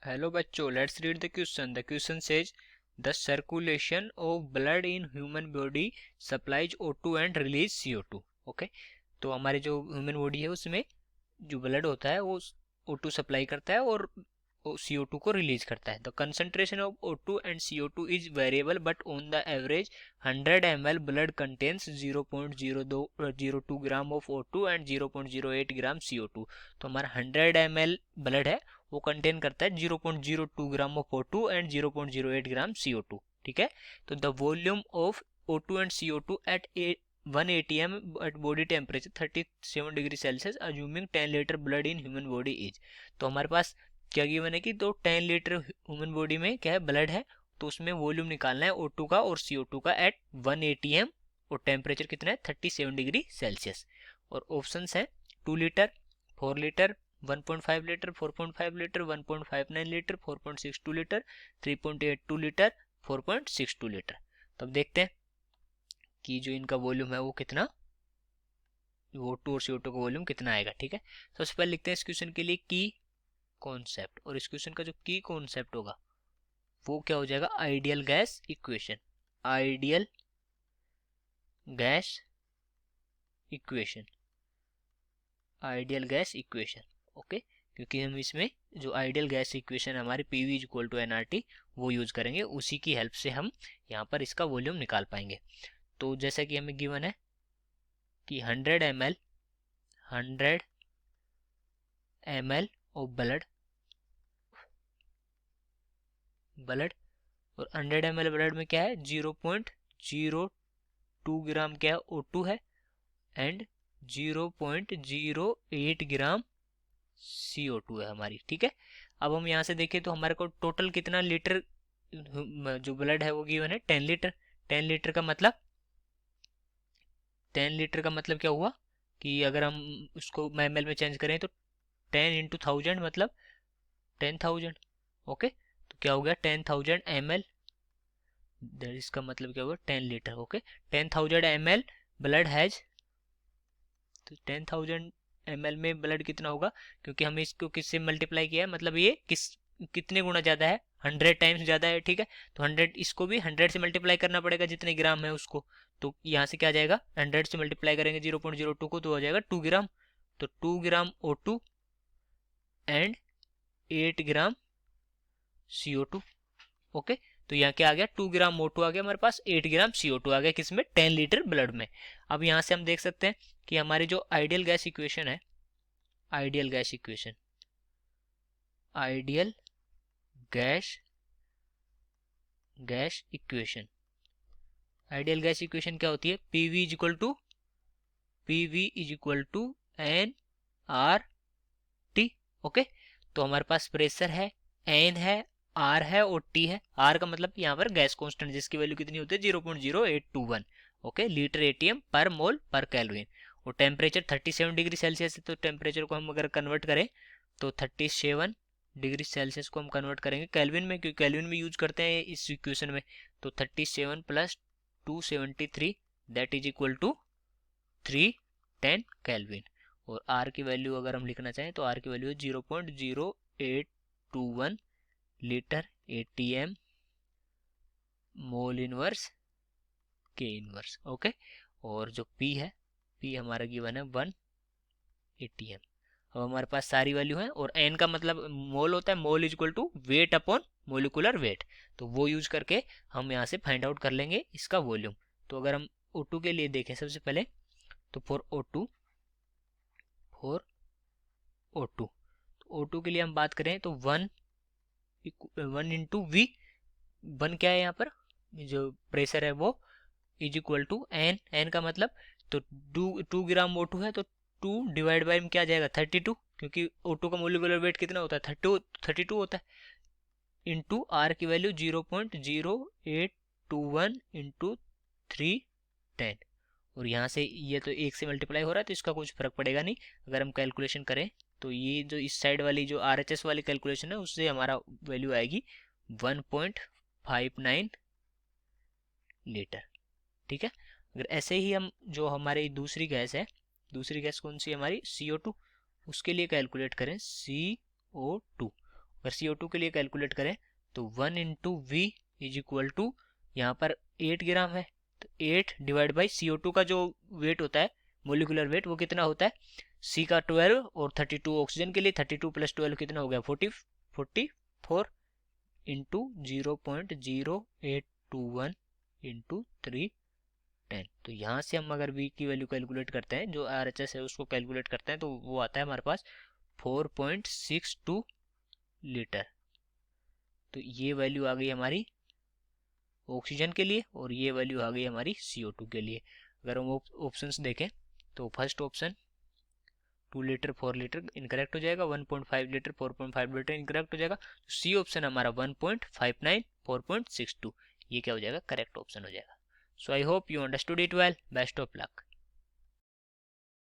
Hello बच्चों, let's read the question. The question says the circulation of blood in human body supplies O2 and release CO2. Okay, तो हमारे जो human body है उसमें जो blood होता है वो O2 सप्लाई करता है और CO2 को रिलीज करता है. The concentration of O2 and CO2 is variable but on the average 100 ml blood contains 0.02 gram of O2 and 0.08 gram CO2. तो हमारा 100 ml ब्लड है वो कंटेन करता है 0.02 gram of O2 and 0.08 gram CO2. ठीक है, तो the volume of O2 and CO2 at 1 atm at body temperature 37 degree Celsius assuming 10 litre blood in human body is. तो हमारे पास क्या गिवन है कि तो 10 लीटर ह्यूमन बॉडी में क्या है, ब्लड है, तो उसमें वॉल्यूम निकालना है O2 का और CO2 का एट 1 atm और टेम्परेचर कितना है 37 डिग्री सेल्सियस. और ऑप्शंस है 2 litre, 4 litre, 1.5 litre, 4.5 litre, 1.59 litre, 4.62 litre, 3.82 litre, 4.62 litre. तो अब देखते हैं कि जो इनका वॉल्यूम है वो कितना, O2 और CO2 का वॉल्यूम कितना आएगा. ठीक है, सबसे पहले लिखते हैं इस क्वेश्चन के लिए की कॉन्सेप्ट. और इस क्वेश्चन का जो की कॉन्सेप्ट होगा वो क्या हो जाएगा, ideal gas equation. Ideal gas equation, ideal gas equation. Okay, क्योंकि हम इसमें जो आइडियल गैस इक्वेशन हमारी PV is equal to nRT वो यूज करेंगे, उसी की हेल्प से हम यहाँ पर इसका वॉल्यूम निकाल पाएंगे. तो जैसा कि हमें गिवन है कि 100 ml ऑफ ब्लड और 100 ml ब्लड में क्या है 0.02 ग्राम क्या है O2 है एंड 0.08 ग्राम CO2 है हमारी. ठीक है, अब हम यहाँ से देखें तो हमारे को टोटल कितना लीटर जो ब्लड है वो गिवन है 10 लीटर. 10 लीटर का मतलब 10 लीटर का मतलब क्या हुआ कि अगर हम उसको ml में चेंज करें तो 10 इंटू 1000 मतलब 10,000. ओके, तो क्या हो गया 10,000 ml, इसका मतलब क्या हुआ 10 litre. Okay, 10,000 ml blood has, तो 10,000 ml में ब्लड कितना होगा, क्योंकि हमें इसको किससे मल्टीप्लाई किया है, मतलब ये कितने गुना ज़्यादा है, 100 टाइम्स ज़्यादा है. ठीक है, तो 100 इसको भी 100 से मल्टीप्लाई करना पड़ेगा जितने ग्राम है उसको. तो यहाँ से क्या आ जाएगा 100 से मल्टीप्लाई करेंगे 0.02 को तो हो जाएगा 2 ग्राम. तो 2 ग्राम O2 and 8 gram CO2. Okay, तो यहाँ क्या आ गया 2 ग्राम O2 आ गया हमारे पास, 8 ग्राम CO2 आ गया किसमें 10 लीटर ब्लड में. अब यहाँ से हम देख सकते हैं कि हमारी जो आइडियल गैस इक्वेशन है, ideal gas equation, ideal gas equation, ideal gas equation क्या होती है, PV is equal to nRT. Okay, तो हमारे पास प्रेशर है, N है, R है और T है. R का मतलब यहाँ पर गैस कांस्टेंट जिसकी वैल्यू कितनी होती है 0.0821. ओके, लीटर ATM पर मोल पर कैलोरी. और टेम्परेचर 37 डिग्री सेल्सियस है, तो टेम्परेचर को हम अगर कन्वर्ट करें तो 37 डिग्री सेल्सियस को हम कन्वर्ट करेंगे केल्विन में, क्योंकि केल्विन में यूज करते हैं इस इक्वेशन में. तो 37 plus 273 that is equal to 310 kelvin. और R की वैल्यू अगर हम लिखना चाहें तो R की वैल्यू है 0.0821 litre ATM mole inverse K inverse. Okay, और जो P है, P हमारा गिवन है 1 ATM. अब हमारे पास सारी वैल्यू है. और N का मतलब मोल होता है, mole is equal to weight upon molecular weight. तो वो यूज करके हम यहाँ से फाइंड आउट कर लेंगे इसका वॉल्यूम. तो अगर हम O2 के लिए देखें सबसे पहले तो फॉर O2 तो O2 के लिए हम बात करें तो 1 इंटू V, 1 क्या है यहाँ पर जो प्रेशर है वो इज इक्वल टू N का मतलब तो 2 ग्राम O2 है तो 2 डिवाइड बाई में क्या आ जाएगा 32, क्योंकि O2 का मोलिकुलर वेट कितना होता है 32 होता है, इंटू R की वैल्यू 0.0821 इंटू 310. और यहाँ से ये तो 1 से मल्टीप्लाई हो रहा है तो इसका कुछ फर्क पड़ेगा नहीं. अगर हम कैलकुलेशन करें तो ये जो इस साइड वाली जो RHS वाली कैलकुलेशन है उससे हमारा वैल्यू आएगी 1.59 लीटर. ठीक है, अगर ऐसे ही हम जो हमारी दूसरी गैस है, दूसरी गैस कौन सी हमारी CO2, उसके लिए कैलकुलेट करें CO2. अगर CO2 के लिए कैलकुलेट करें तो 1 into V is equal to, यहाँ पर 8 ग्राम है तो 8 डिवाइड बाई CO2 का जो वेट होता है, मोलिकुलर वेट, वो कितना होता है, C का 12 और 32 ऑक्सीजन के लिए, 32 प्लस 12 कितना हो गया 44 इंटू 0.0821 इंटू 310। तो यहाँ से हम अगर V की वैल्यू कैलकुलेट करते हैं, जो RHS है उसको कैलकुलेट करते हैं, तो वो आता है हमारे पास 4.62 लीटर। तो ये वैल्यू आ गई हमारी ऑक्सीजन के लिए और ये वैल्यू आ गई हमारी CO2 के लिए। अगर हम ऑप्शंस देखें तो first option 2 litre 4 litre incorrect हो जाएगा, 1.5 लीटर 4.5 लीटर इनकरेक्ट हो जाएगा। तो सी ऑप्शन हमारा 1.59 4.62 ये क्या हो जाएगा, करेक्ट ऑप्शन हो जाएगा। So I hope you understood it well. Best of luck.